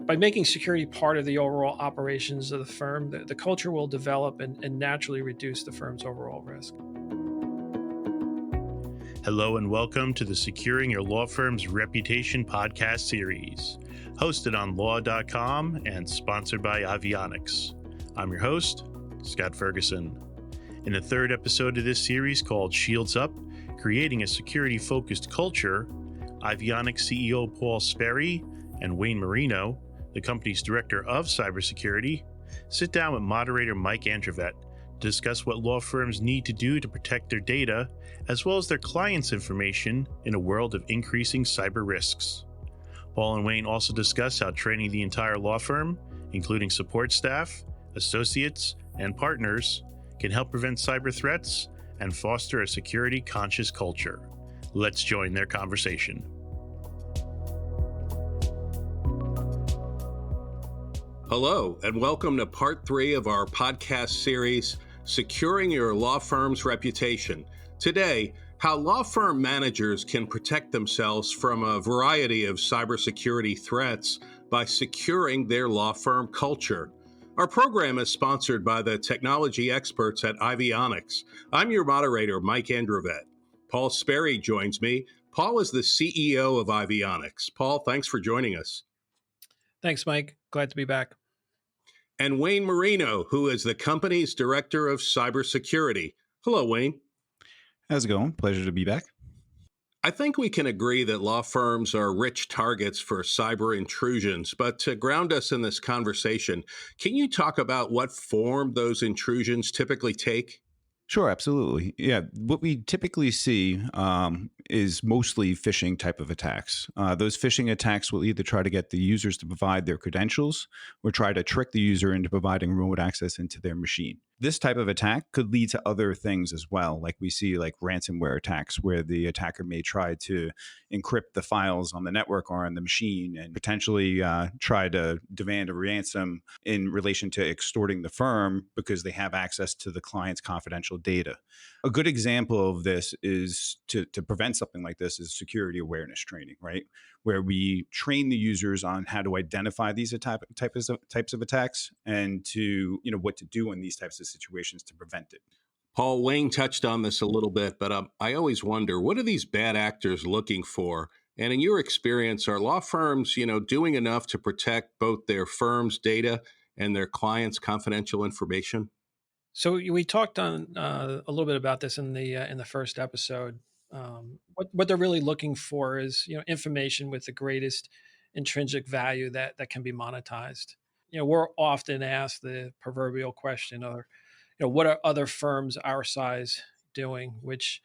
By making security part of the overall operations of the firm, the culture will develop and naturally reduce the firm's overall risk. Hello and welcome to the Securing Your Law Firm's Reputation podcast series, hosted on law.com and sponsored by IVIONICS. I'm your host, Scott Ferguson. In the third episode of this series called Shields Up, Creating a Security-Focused Culture, IVIONICS CEO Paul Sperry and Wayne Marino, the company's director of cybersecurity, sit down with moderator Mike Androvet to discuss what law firms need to do to protect their data, as well as their clients' information in a world of increasing cyber risks. Paul and Wayne also discuss how training the entire law firm, including support staff, associates, and partners, can help prevent cyber threats and foster a security-conscious culture. Let's join their conversation. Hello, and welcome to part 3 of our podcast series, Securing Your Law Firm's Reputation. Today, how law firm managers can protect themselves from a variety of cybersecurity threats by securing their law firm culture. Our program is sponsored by the technology experts at IVIONICS. I'm your moderator, Mike Androvet. Paul Sperry joins me. Paul is the CEO of IVIONICS. Paul, thanks for joining us. Thanks, Mike. Glad to be back. And Wayne Marino, who is the company's director of cybersecurity. Hello, Wayne. How's it going? Pleasure to be back. I think we can agree that law firms are rich targets for cyber intrusions, but to ground us in this conversation, can you talk about what form those intrusions typically take? Sure, absolutely. Yeah, what we typically see is mostly phishing type of attacks. Those phishing attacks will either try to get the users to provide their credentials or try to trick the user into providing remote access into their machine. This type of attack could lead to other things as well, like we see like ransomware attacks where the attacker may try to encrypt the files on the network or on the machine and potentially try to demand a ransom in relation to extorting the firm because they have access to the client's confidential data. A good example of this is to prevent something like this is security awareness training, right? Where we train the users on how to identify these types of attacks and to, what to do in these types of situations to prevent it. Paul, Wayne touched on this a little bit, but I always wonder, what are these bad actors looking for? And in your experience, are law firms, doing enough to protect both their firm's data and their clients' confidential information? So we talked on a little bit about this in the first episode. What they're really looking for is information with the greatest intrinsic value that can be monetized. We're often asked the proverbial question, or what are other firms our size doing? Which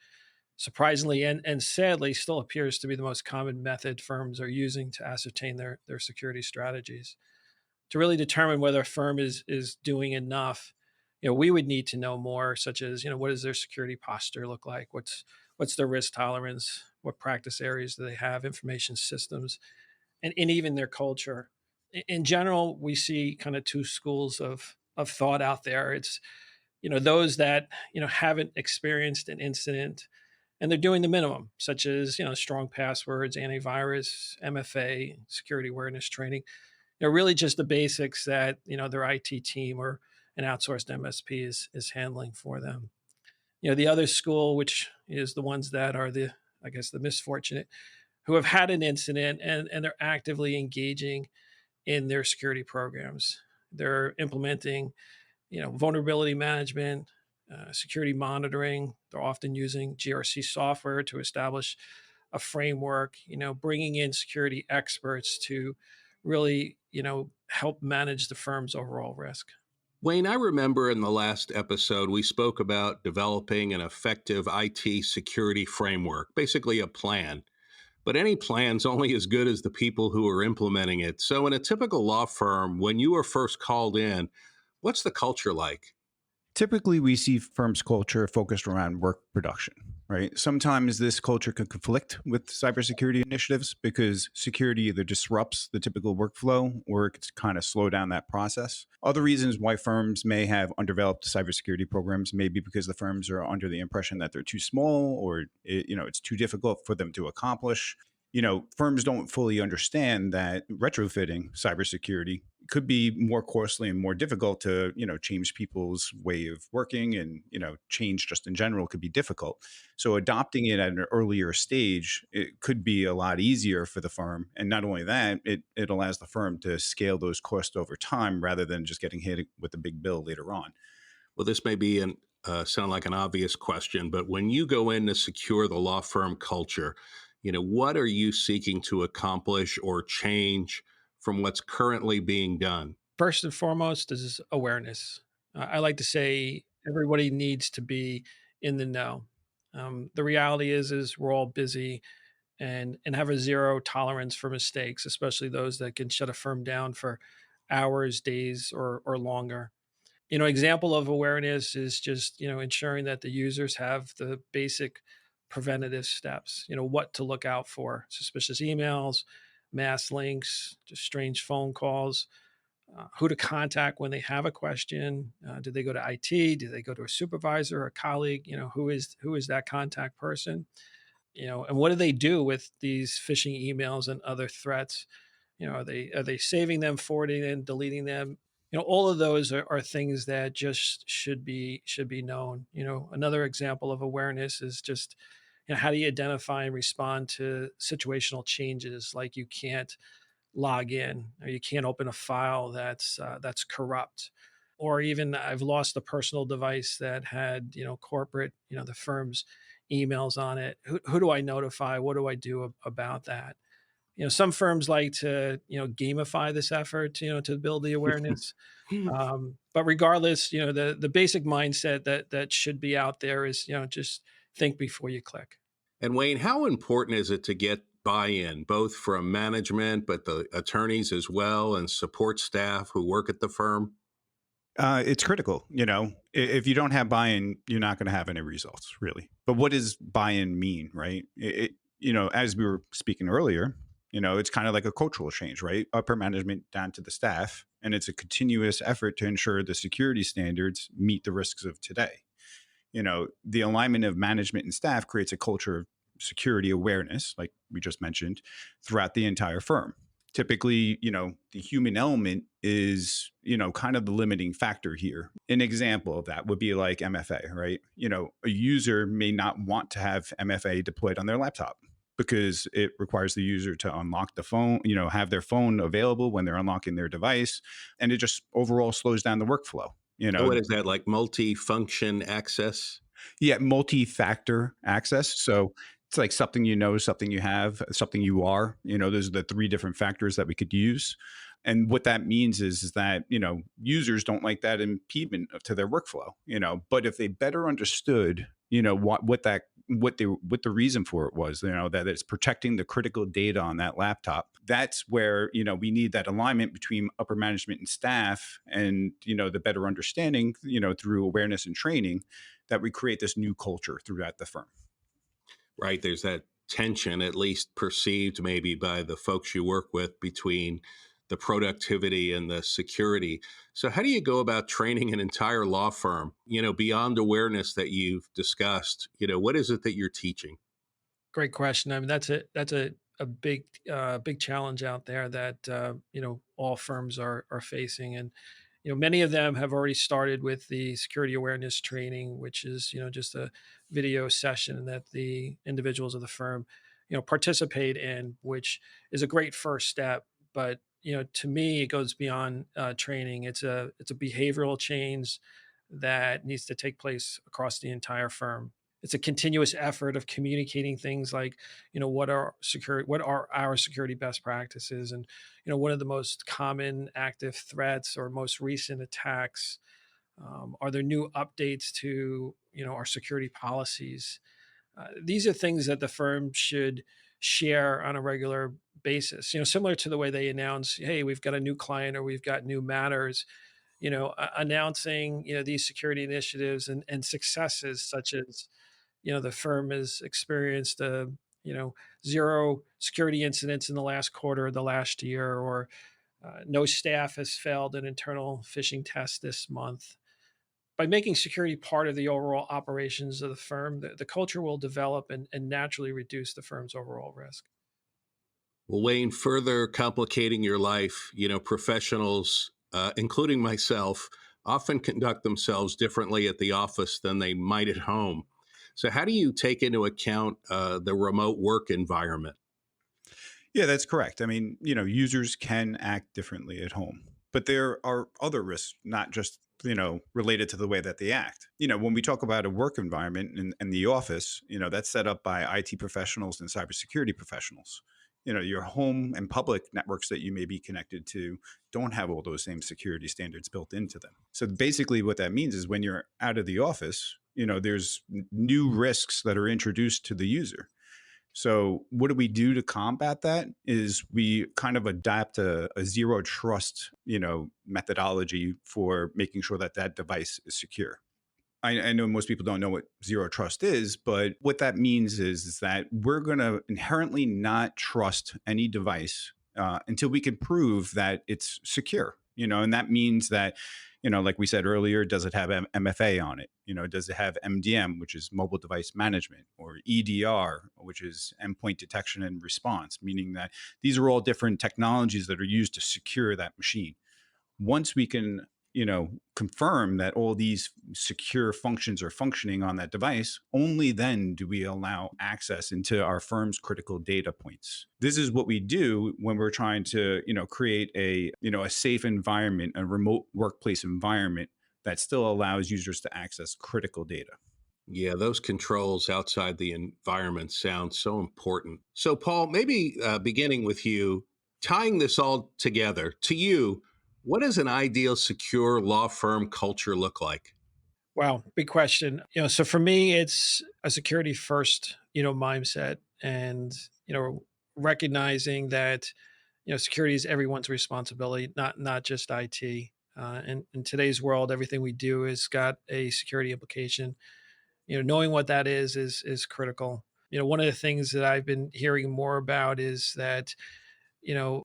surprisingly and sadly still appears to be the most common method firms are using to ascertain their security strategies. To really determine whether a firm is doing enough, we would need to know more, such as, what does their security posture look like? What's their risk tolerance? What practice areas do they have? Information systems, and even their culture. In general, we see kind of two schools of thought out there. It's, those that, haven't experienced an incident and they're doing the minimum, such as, strong passwords, antivirus, MFA, security awareness training. Really just the basics that, their IT team or an outsourced MSP is handling for them. The other school, which is the ones that are the misfortunate, who have had an incident and they're actively engaging in their security programs. They're implementing, vulnerability management, security monitoring. They're often using GRC software to establish a framework, bringing in security experts to really, help manage the firm's overall risk. Wayne, I remember in the last episode, we spoke about developing an effective IT security framework, basically a plan. But any plan's only as good as the people who are implementing it. So in a typical law firm, when you were first called in, what's the culture like? Typically, we see firms' culture focused around work production, right? Sometimes this culture can conflict with cybersecurity initiatives because security either disrupts the typical workflow or it can kind of slow down that process. Other reasons why firms may have undeveloped cybersecurity programs may be because the firms are under the impression that they're too small or it's too difficult for them to accomplish. Firms don't fully understand that retrofitting cybersecurity could be more costly and more difficult to, change people's way of working, and, change just in general could be difficult. So adopting it at an earlier stage, it could be a lot easier for the firm. And not only that, it allows the firm to scale those costs over time rather than just getting hit with a big bill later on. Well, this may be an sound like an obvious question, but when you go in to secure the law firm culture, what are you seeking to accomplish or change from what's currently being done? First and foremost is awareness. I like to say everybody needs to be in the know. The reality is we're all busy and have a zero tolerance for mistakes, especially those that can shut a firm down for hours, days, or longer. Example of awareness is just ensuring that the users have the basic preventative steps. What to look out for: suspicious emails, mass links, just strange phone calls, who to contact when they have a question. Do they go to IT? Do they go to a supervisor or a colleague? Who is that contact person? And what do they do with these phishing emails and other threats? Are they saving them, forwarding them, deleting them? All of those are things that just should be known. Another example of awareness is just how do you identify and respond to situational changes, like you can't log in or you can't open a file that's corrupt, or even I've lost a personal device that had corporate, the firm's emails on it. Who do I notify? What do I do about that? Some firms like to gamify this effort, to build the awareness. But regardless, the basic mindset that should be out there is just think before you click. And Wayne, how important is it to get buy-in, both from management, but the attorneys as well, and support staff who work at the firm? It's critical. If you don't have buy-in, you're not going to have any results, really. But what does buy-in mean, right? As we were speaking earlier, it's kind of like a cultural change, right? Upper management down to the staff, and it's a continuous effort to ensure the security standards meet the risks of today. The alignment of management and staff creates a culture of security awareness, like we just mentioned, throughout the entire firm. Typically, the human element is, kind of the limiting factor here. An example of that would be like MFA, right? A user may not want to have MFA deployed on their laptop because it requires the user to unlock the phone, have their phone available when they're unlocking their device. And it just overall slows down the workflow. So what is that, like multi-function access? Yeah, multi-factor access. So it's like something something you have, something you are. Those are the three different factors that we could use. And what that means is that, users don't like that impediment to their workflow, but if they better understood, what the reason for it was, that it's protecting the critical data on that laptop. That's where, we need that alignment between upper management and staff, and, the better understanding, through awareness and training, that we create this new culture throughout the firm. Right. There's that tension, at least perceived maybe by the folks you work with, between the productivity and the security. So how do you go about training an entire law firm, beyond awareness that you've discussed? What is it that you're teaching? Great question. I mean, that's a big challenge out there that all firms are facing, and many of them have already started with the security awareness training, which is just a video session that the individuals of the firm participate in, which is a great first step. But to me, it goes beyond training. It's a behavioral change that needs to take place across the entire firm. It's a continuous effort of communicating things like, what are our security best practices, and what are the most common active threats or most recent attacks. Are there new updates to our security policies? These are things that the firm should share on a regular basis. Similar to the way they announce, "Hey, we've got a new client," or "We've got new matters." Announcing these security initiatives and successes, such as the firm has experienced you know zero security incidents in the last quarter of the last year, or no staff has failed an internal phishing test this month. By making security part of the overall operations of the firm, the culture will develop and naturally reduce the firm's overall risk. Well, Wayne, further complicating your life, professionals, including myself, often conduct themselves differently at the office than they might at home. So, how do you take into account the remote work environment? Yeah, that's correct. I mean, users can act differently at home, but there are other risks, not just, related to the way that they act. When we talk about a work environment in the office, that's set up by IT professionals and cybersecurity professionals. Your home and public networks that you may be connected to don't have all those same security standards built into them. So basically, what that means is when you're out of the office, there's new risks that are introduced to the user. So what do we do to combat that is we kind of adapt a zero trust, methodology for making sure that that device is secure. I know most people don't know what zero trust is, but what that means is that we're going to inherently not trust any device until we can prove that it's secure. And that means that, like we said earlier, does it have MFA on it? Does it have MDM, which is mobile device management, or EDR, which is endpoint detection and response, meaning that these are all different technologies that are used to secure that machine. Once we can confirm that all these secure functions are functioning on that device, only then do we allow access into our firm's critical data points. This is what we do when we're trying to create a safe environment, a remote workplace environment that still allows users to access critical data. Yeah, those controls outside the environment sound so important. So, Paul, maybe beginning with you, tying this all together, to you, what does an ideal secure law firm culture look like? Wow, big question. So for me, it's a security first, mindset, and recognizing that security is everyone's responsibility, not just IT. In today's world, everything we do has got a security implication. Knowing what that is critical. One of the things that I've been hearing more about is that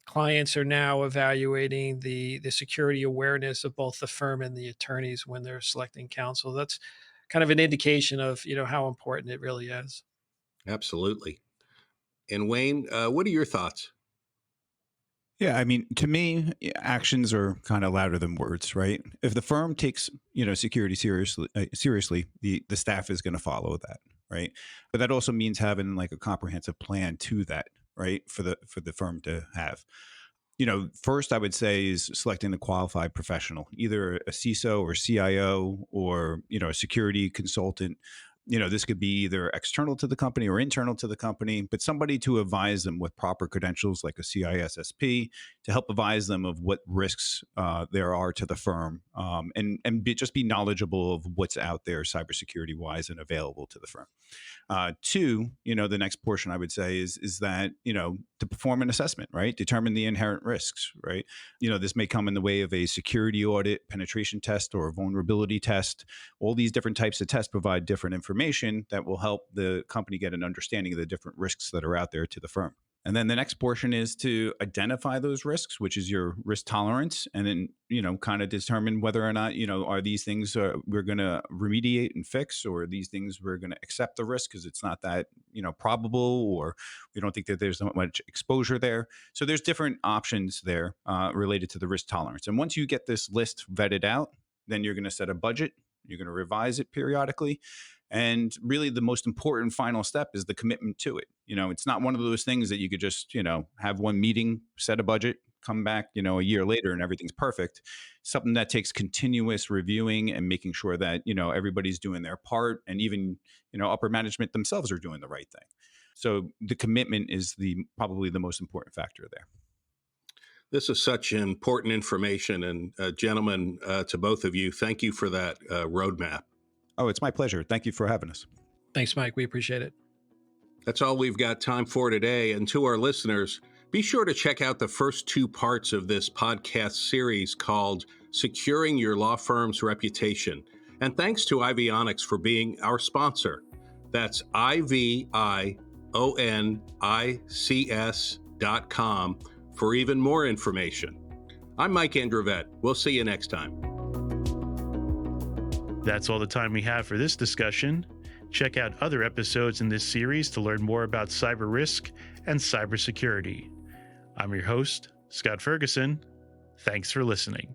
clients are now evaluating the security awareness of both the firm and the attorneys when they're selecting counsel. That's kind of an indication of how important it really is. Absolutely. And Wayne, what are your thoughts? Yeah, I mean, to me, actions are kind of louder than words, right? If the firm takes, security seriously, the staff is going to follow that, right? But that also means having like a comprehensive plan to that, right? For the firm to have. First I would say is selecting a qualified professional, either a CISO or CIO or, a security consultant. This could be either external to the company or internal to the company, but somebody to advise them with proper credentials like a CISSP to help advise them of what risks there are to the firm, and just be knowledgeable of what's out there cybersecurity wise and available to the firm. Two, the next portion I would say is that, to perform an assessment, right? Determine the inherent risks, right? This may come in the way of a security audit, penetration test, or a vulnerability test. All these different types of tests provide different information that will help the company get an understanding of the different risks that are out there to the firm. And then the next portion is to identify those risks, which is your risk tolerance, and then, kind of determine whether or not, are these things we're going to remediate and fix, or are these things we're going to accept the risk because it's not that, probable, or we don't think that there's not much exposure there. So there's different options there related to the risk tolerance. And once you get this list vetted out, then you're going to set a budget. You're going to revise it periodically. And really the most important final step is the commitment to it. It's not one of those things that you could just, have one meeting, set a budget, come back, a year later and everything's perfect. Something that takes continuous reviewing and making sure that, everybody's doing their part, and even, upper management themselves are doing the right thing. So the commitment is probably the most important factor there. This is such important information. And gentlemen, to both of you, thank you for that roadmap. Oh, it's my pleasure. Thank you for having us. Thanks, Mike. We appreciate it. That's all we've got time for today. And to our listeners, be sure to check out the first two parts of this podcast series called Securing Your Law Firm's Reputation. And thanks to IVIONICS for being our sponsor. That's IVIONICS.com for even more information. I'm Mike Androvette. We'll see you next time. That's all the time we have for this discussion. Check out other episodes in this series to learn more about cyber risk and cybersecurity. I'm your host, Scott Ferguson. Thanks for listening.